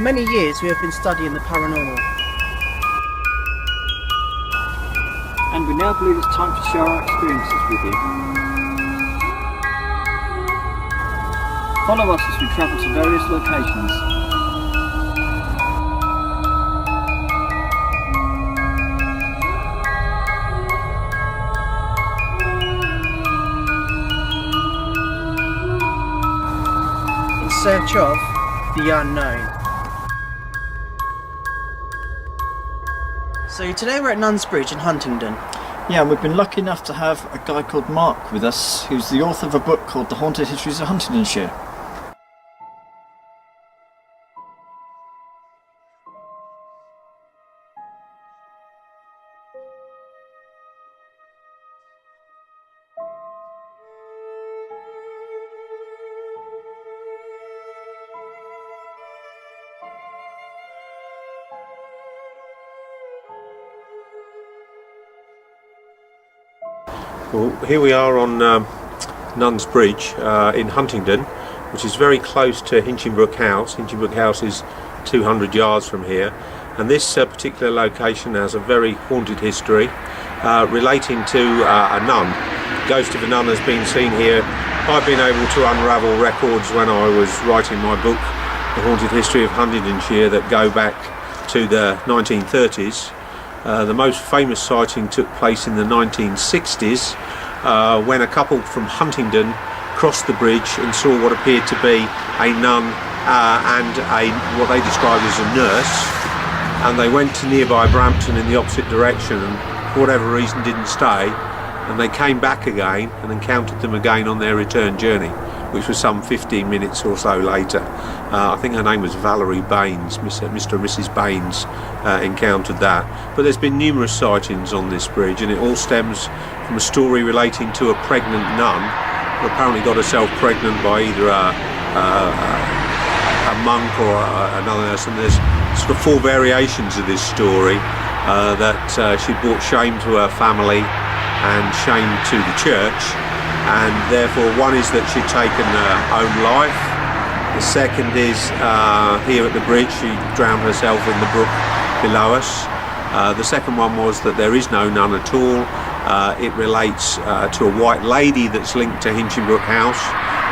many years we have been studying the paranormal. And we now believe it's time to share our experiences with you. Follow us as we travel to various locations. In search of the unknown. So today we're at Nuns Bridge in Huntingdon. Yeah, and we've been lucky enough to have a guy called Mark with us, who's the author of a book called The Haunted Histories of Huntingdonshire. Well, here we are on Nuns Bridge in Huntingdon, which is very close to Hinchingbrooke House. Hinchingbrooke House is 200 yards from here, and this particular location has a very haunted history relating to a nun. The ghost of a nun has been seen here. I've been able to unravel records when I was writing my book, The Haunted History of Huntingdonshire, that go back to the 1930s. The most famous sighting took place in the 1960s when a couple from Huntingdon crossed the bridge and saw what appeared to be a nun and what they described as a nurse, and they went to nearby Brampton in the opposite direction and for whatever reason didn't stay, and they came back again and encountered them again on their return journey, which was some 15 minutes or so later. I think her name was Valerie Baines. Mr. and Mrs. Baines encountered that. But there's been numerous sightings on this bridge, and it all stems from a story relating to a pregnant nun who apparently got herself pregnant by either a monk or another nurse. And there's sort of four variations of this story, that she brought shame to her family and shame to the church. And therefore, one is that she'd taken her own life. The second is here at the bridge, she drowned herself in the brook below us. The second one was that there is no nun at all. It relates to a white lady that's linked to Hinchingbrooke House.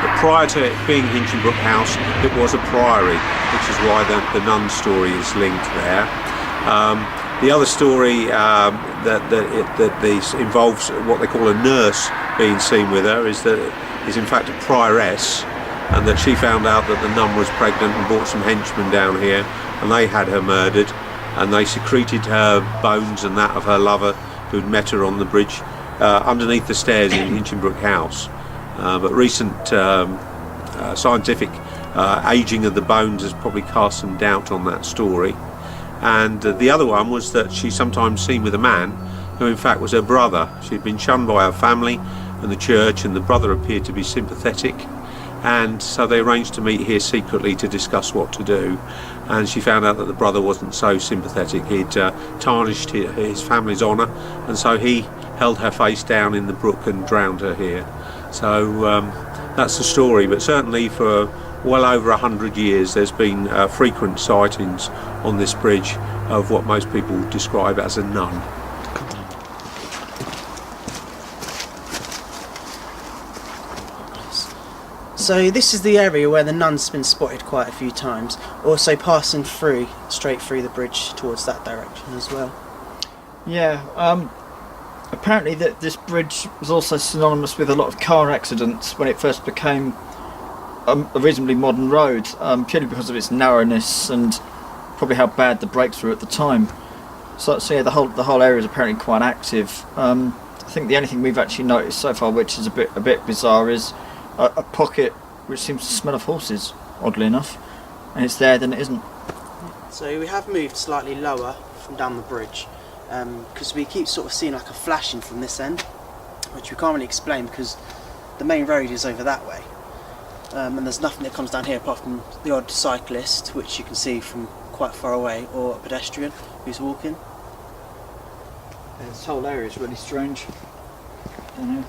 But prior to it being Hinchingbrooke House, it was a priory, which is why the nun story is linked there. The other story that this involves what they call a nurse being seen with her is in fact a prioress, and that she found out that the nun was pregnant and brought some henchmen down here, and they had her murdered, and they secreted her bones and that of her lover who'd met her on the bridge underneath the stairs in Hinchingbrooke House. But recent scientific aging of the bones has probably cast some doubt on that story. And the other one was that she's sometimes seen with a man who in fact was her brother. She'd been shunned by her family and the church, and the brother appeared to be sympathetic, and so they arranged to meet here secretly to discuss what to do. And she found out that the brother wasn't so sympathetic. He'd tarnished his family's honour, and so he held her face down in the brook and drowned her here. So that's the story. But certainly for well over 100 years there's been frequent sightings on this bridge of what most people describe as a nun. So this is the area where the nun's been spotted quite a few times, also passing straight through the bridge towards that direction as well. Yeah, apparently this bridge was also synonymous with a lot of car accidents when it first became a reasonably modern road, purely because of its narrowness and probably how bad the brakes were at the time. So yeah, the whole area is apparently quite active. I think the only thing we've actually noticed so far, which is a bit bizarre, is a pocket which seems to smell of horses, oddly enough, and it's there then it isn't. So we have moved slightly lower from down the bridge because we keep sort of seeing like a flashing from this end, which we can't really explain because the main road is over that way, and there's nothing that comes down here apart from the odd cyclist, which you can see from quite far away, or a pedestrian who's walking. Yeah, this whole area is really strange down here.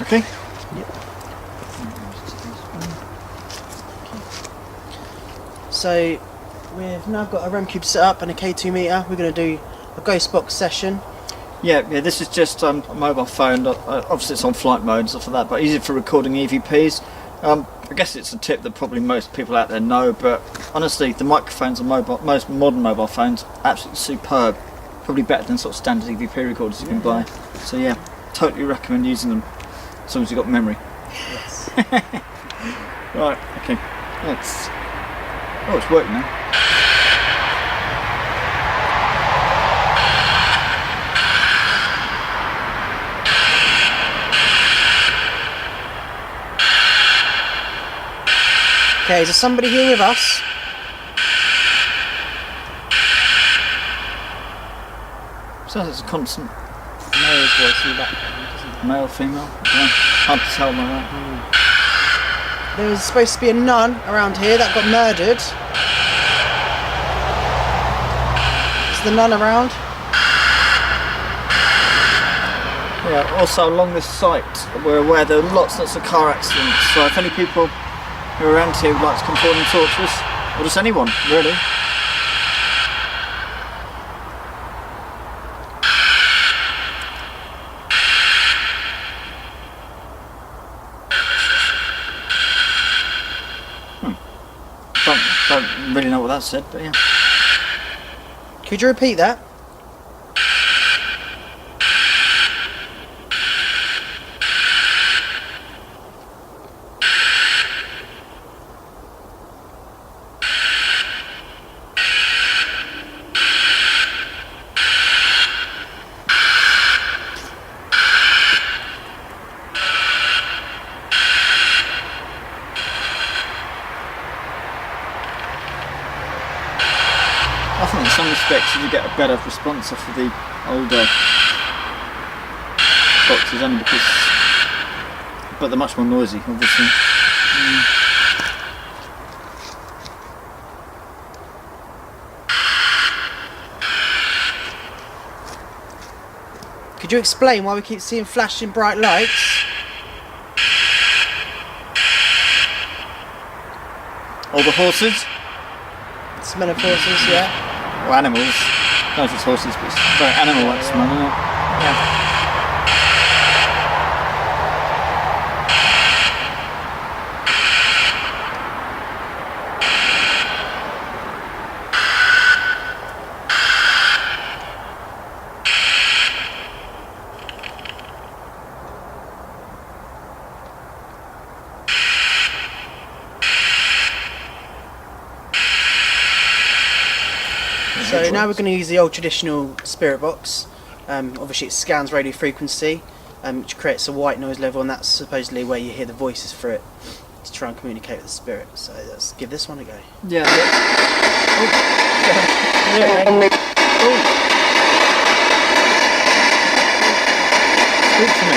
Okay. Yep. So we've now got a REM cube set up and a K2 meter. We're going to do a ghost box session. Yeah, this is just a mobile phone. Obviously, it's on flight mode and stuff like that, but easy for recording EVPs. I guess it's a tip that probably most people out there know, but honestly, the microphones on most modern mobile phones absolutely superb. Probably better than sort of standard EVP recorders you can buy. So yeah, totally recommend using them as long as you've got memory. Yes. Right, okay. Let's. Oh, it's working now. Okay, is there somebody here with us? Sounds like it's a constant Mary's voice in the background, doesn't it? male, female. Yeah, hard to tell by that. There was supposed to be a nun around here that got murdered. Is the nun around? Yeah, also along this site, we're aware there are lots of car accidents, so if any people who are around here would like to come forward and talk to us, or just anyone, really. Don't really know what that said, but yeah. Could you repeat that? I think in some respects you get a better response off of the older boxes only because, but they're much more noisy, obviously. Could you explain why we keep seeing flashing bright lights? All the horses, Smell of horses, yeah. or animals. I don't know if it's horses, but it's very animal-like smell, isn't it? Yeah. So now we're going to use the old traditional spirit box. Obviously it scans radio frequency, which creates a white noise level, and that's supposedly where you hear the voices through it to try and communicate with the spirit. So let's give this one a go. Yeah. Yeah. Speak to me.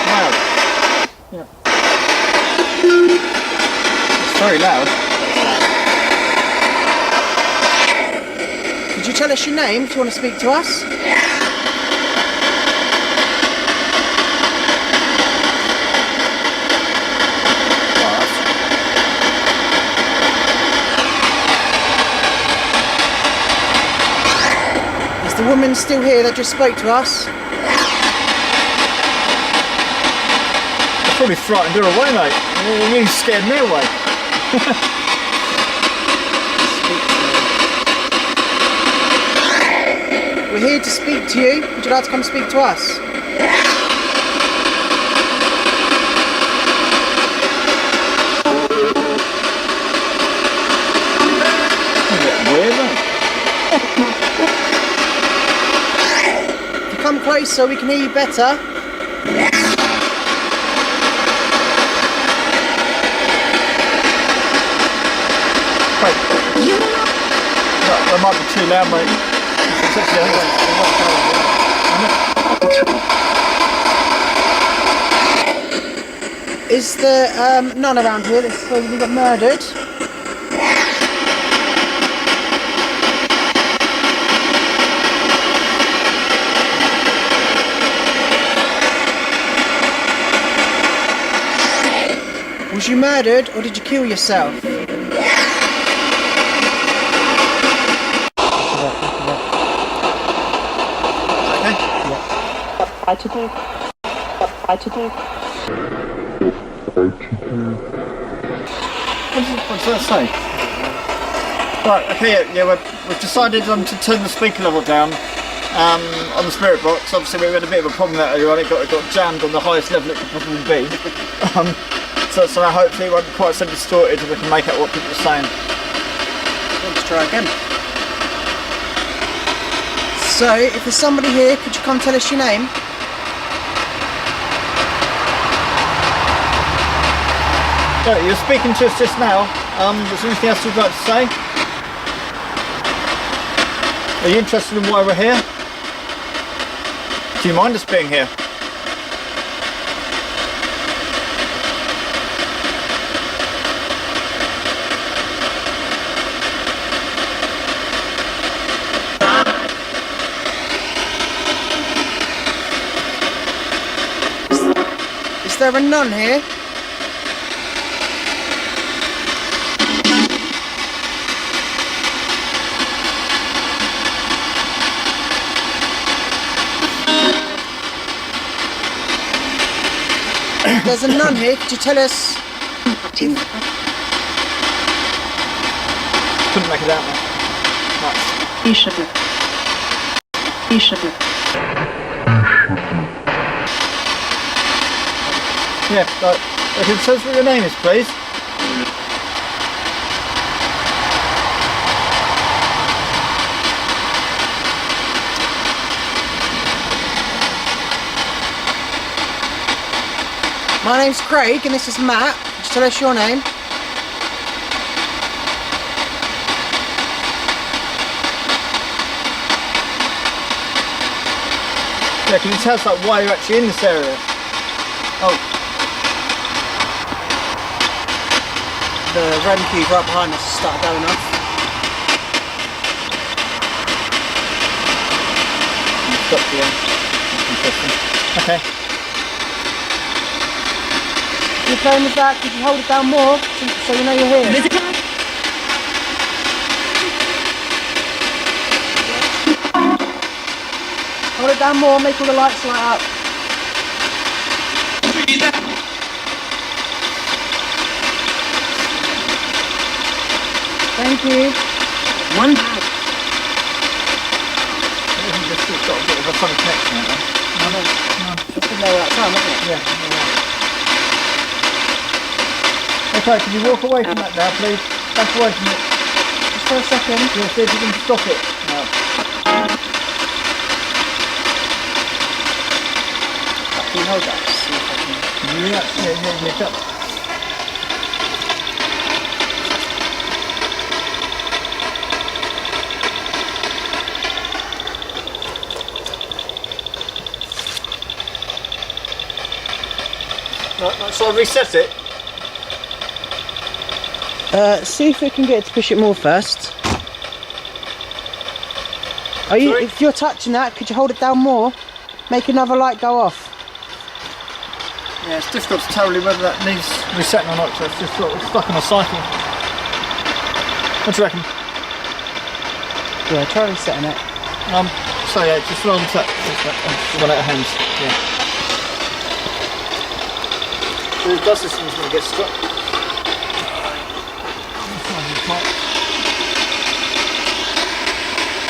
Loud. Yeah. It's very loud. Could you tell us your name if you want to speak to us? Is the woman still here that just spoke to us? I probably frightened her away, mate. You scared me away. We're here to speak to you. Would you like to come speak to us? A bit weird, isn't it? If you come closer, we can hear you better. Wait. That might be too loud, mate. Is the nun around here that's supposedly got murdered? Was you murdered or did you kill yourself? I to do. I to do. What does that say? Right, okay, yeah, we've decided to turn the speaker level down on the spirit box. Obviously we had a bit of a problem that earlier on, it got jammed on the highest level it could possibly be. So hopefully it won't be quite so distorted and we can make out what people are saying. Let's try again. So, if there's somebody here, could you come tell us your name? Yeah, you're speaking to us just now. Was there anything else you'd like to say? Are you interested in why we're here? Do you mind us being here? Is there a nun here? There's a nun here, could you tell us? Couldn't make it out, man. Nice. Yeah, right. Can you tell us what your name is, please? My name's Craig and this is Matt. Could you tell us your name? Yeah, can you tell us why you're actually in this area? Oh. The REM cube right behind us has started going off. Stop the end. Interesting. Okay. You're playing with that, could you hold it down more so we know you're here? Hold it down more, make all the lights light up. Thank you. One. It's got a bit of a funny connection, hasn't it? No. It's been there all that time, hasn't it? Yeah. Okay, can you walk away from that now, please? Back away from it. Just for a second. Yeah, see if you can stop it. No. Can you hold that? See if I can... Yeah. Right, so I reset it. See if we can get it to push it more first. Are you? Sorry? If you're touching that, could you hold it down more? Make another light go off. Yeah, it's difficult to tell really whether that needs resetting or not, so it's just sort of stuck on a cycle. What do you reckon? Yeah, try resetting it. So yeah, just run on tap. Run out of hands. Yeah. The dust system's going to get stuck.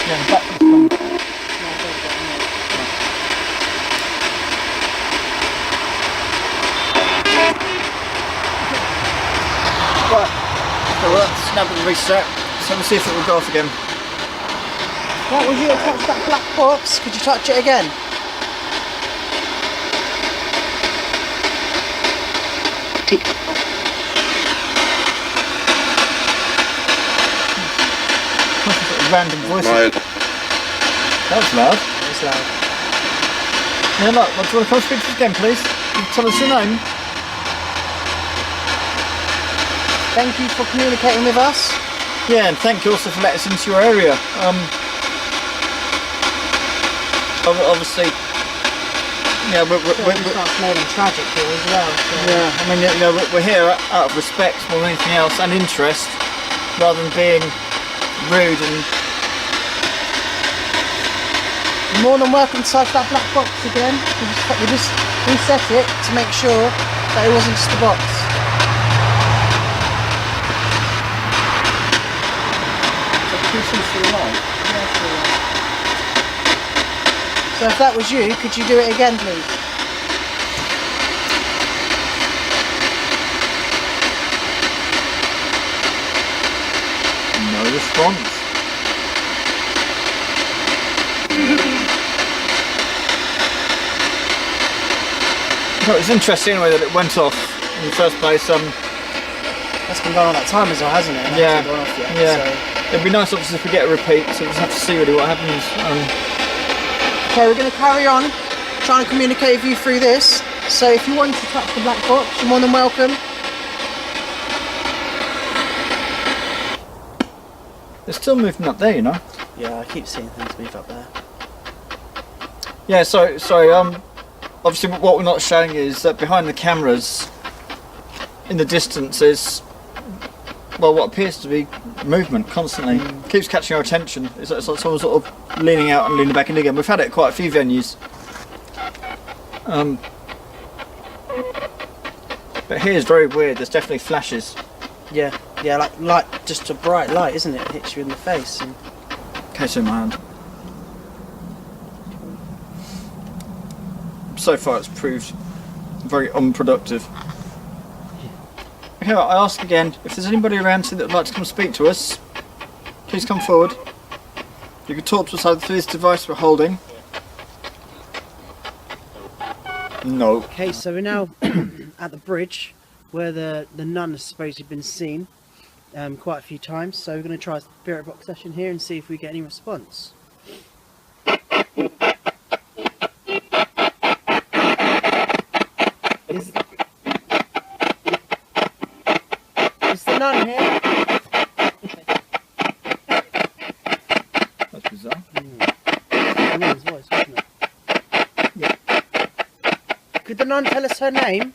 Yeah, the back is coming. Right, so that's now been reset, so we'll see if it will go off again. What was you to touch that black box? Could you touch it again? Random voices. That was loud. It's loud. Yeah, look, do you want to come speak to us again, please? Can you tell us your name? Thank you for communicating with us. Yeah, and thank you also for letting us into your area. Obviously, Yeah, So it starts more than tragic here as well. So. yeah, I mean, you know, we're here out of respect more than anything else, and interest, rather than being rude and... You're more than welcome to search that black box again. We just reset it to make sure that it wasn't just a box. So if that was you, could you do it again, please? No response. No, it's interesting anyway that it went off in the first place. That's been going on that time as well, hasn't it? It Yeah, hasn't gone off yet, yeah. so. It'd be nice obviously if we get a repeat, so we'll just have to see really what happens. Okay, we're going to carry on trying to communicate with you through this. So if you want to touch the black box, you're more than welcome. There's still movement up there, you know. Yeah, I keep seeing things move up there. Yeah, so sorry. Obviously, what we're not showing is that behind the cameras, in the distance, is well, what appears to be movement constantly. Keeps catching our attention. It's like someone sort of leaning out and leaning back in again. We've had it at quite a few venues. But here's very weird. There's definitely flashes. Yeah, like just a bright light, isn't it? It hits you in the face. And... Case in my hand. So far, it's proved very unproductive. Okay, I ask again, if there's anybody around that would like to come speak to us, please come forward. You can talk to us either through this device we're holding. No. Okay, so we're now at the bridge where the nun has supposedly been seen quite a few times. So we're going to try a spirit box session here and see if we get any response. Is the nun here? That's bizarre. The nun's voice, wasn't it? Yeah. Could the nun tell us her name?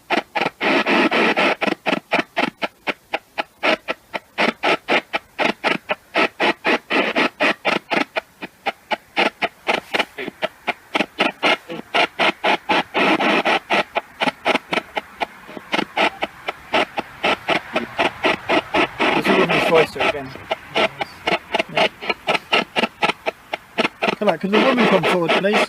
Voice to it again. Yeah. Come on, could the woman come forward, please?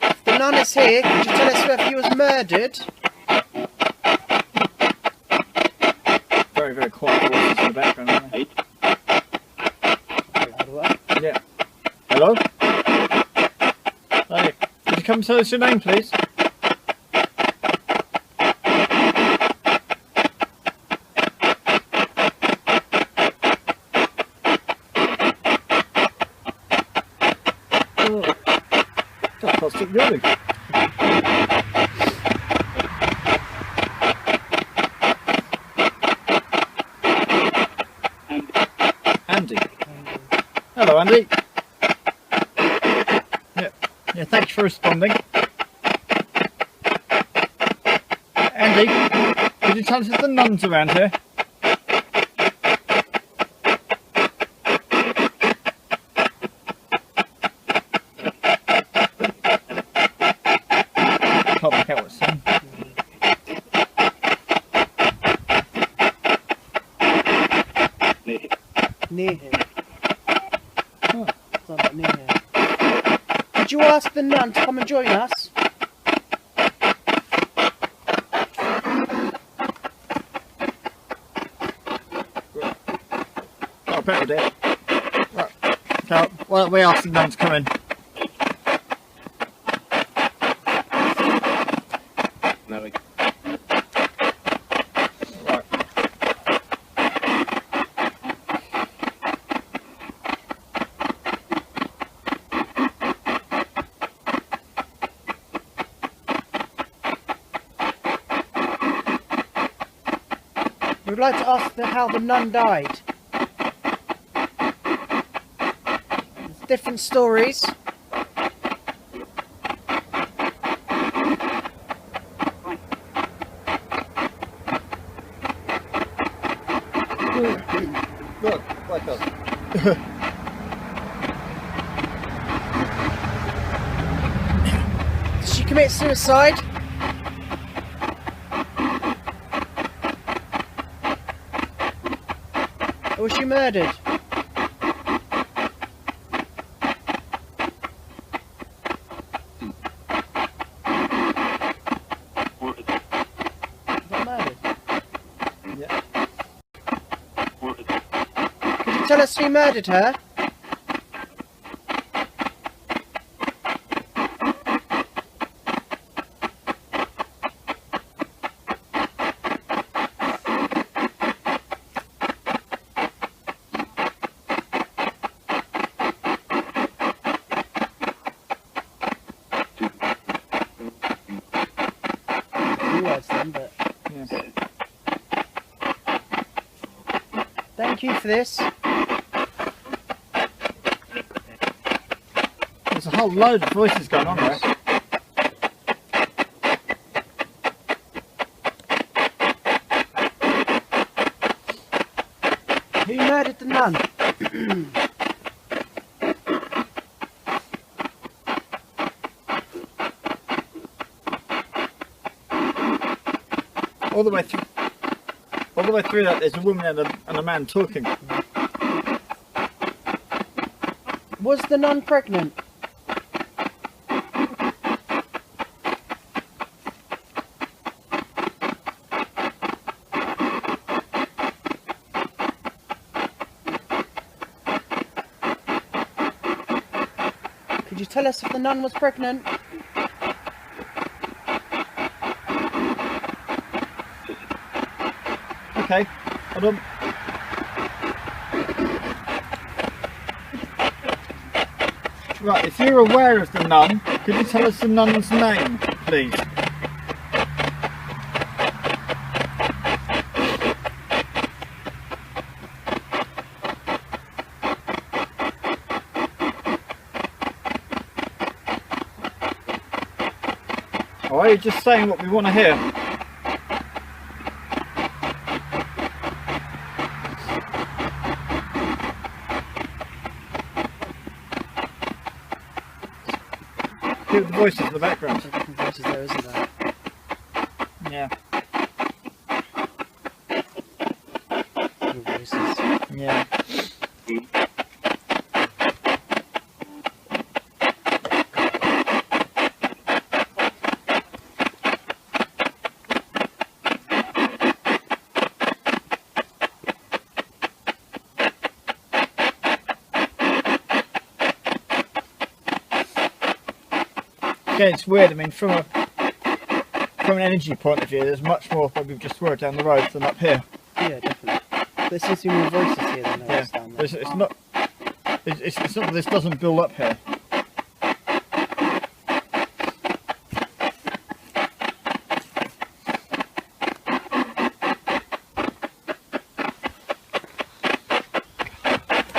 If the nun is here, could you tell us whether he was murdered? Very, very quiet voices in the background, aren't they? Yeah. Hello? Hey, could you come and tell us your name, please? Oh. God, I can't stop yawning. Hello, Andy. Yeah, thanks for responding. Andy, could you tell us if the nuns around here? Can't make out what's saying. Near him. Could you ask the nun to come and join us? Oh, better do it. Right. So, why don't we ask the nun to come in? No, we... Right. We'd like to ask how the nun died. There's different stories. Look, wake up. Did she commit suicide? Or was she murdered? Was that murdered? Yeah. Could you tell us who murdered her? Words then, but Yeah. thank you for this. There's a whole load of voices going on there. Who murdered the nun? All the way through that, there's a woman and a man talking. Was the nun pregnant? Could you tell us if the nun was pregnant? Okay, hold on. Right, if you're aware of the nun, could you tell us the nun's name, please? Or are you just saying what we want to hear? Hear the voices in the background. Different voices there, isn't there? Yeah. Different voices. Yeah. Again, it's weird. I mean, from an energy point of view, there's much more where we've just were down the road than up here. Yeah, definitely. There seems to be more voices here than there Yeah, is down there. it's not. It's not that this doesn't build up here.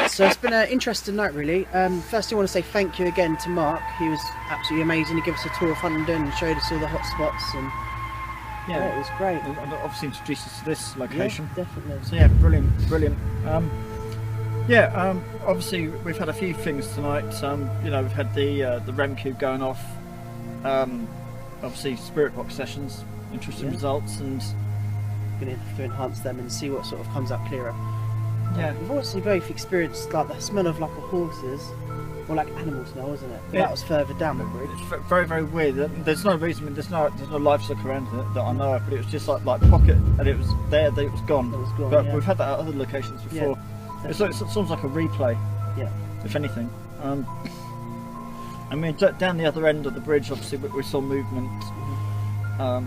So it's been an interesting night, really. First, I want to say thank you again to Mark. He was absolutely amazing. He gave us a tour of Huntingdon and showed us all the hot spots, and yeah, it was great. And obviously introduced us to this location. Yeah, definitely. So yeah, brilliant. Obviously we've had a few things tonight. You know, we've had the REM cube going off. Obviously spirit box sessions, interesting results, and Going to have to enhance them and see what sort of comes out clearer. yeah, We've also both experienced like the smell of like a horse's or like animal smell, wasn't it? But Yeah. that was further down the bridge. it's very weird. There's no reason. I mean, there's no livestock around it that I know of, but it was just like pocket, and it was there, then it was gone. It was gone, But yeah. we've had that at other locations before. Yeah, It's almost like a replay, Yeah. if anything. I mean, down the other end of the bridge, obviously we saw movement. Yeah.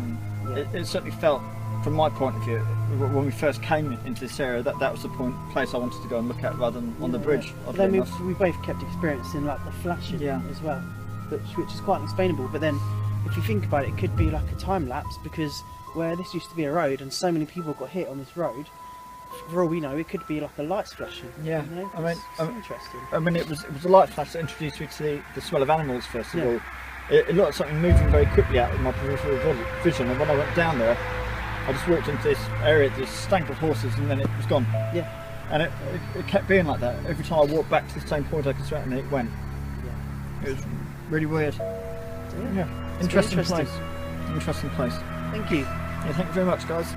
It certainly felt, from my point of view, when we first came into this area, that was the place I wanted to go and look at rather than on the bridge. But oddly then enough. we both kept experiencing like the flashing Yeah. as well, which is quite unexplainable. But then, if you think about it, it could be like a time lapse because where this used to be a road and so many people got hit on this road. For all we know, it could be like a lights flashing. Yeah, you know? I mean, it's interesting. I mean, it was a light flash that introduced me to the smell of animals. First of all, it looked like something moving very quickly out of my peripheral vision, and when I went down there, I just walked into this area, this stank of horses, and then it was gone. Yeah. And it kept being like that. Every time I walked back to the same point I could swear, and it went. Yeah. It was really weird. Yeah. Interesting place. Interesting place. Thank you. Yeah, thank you very much, guys.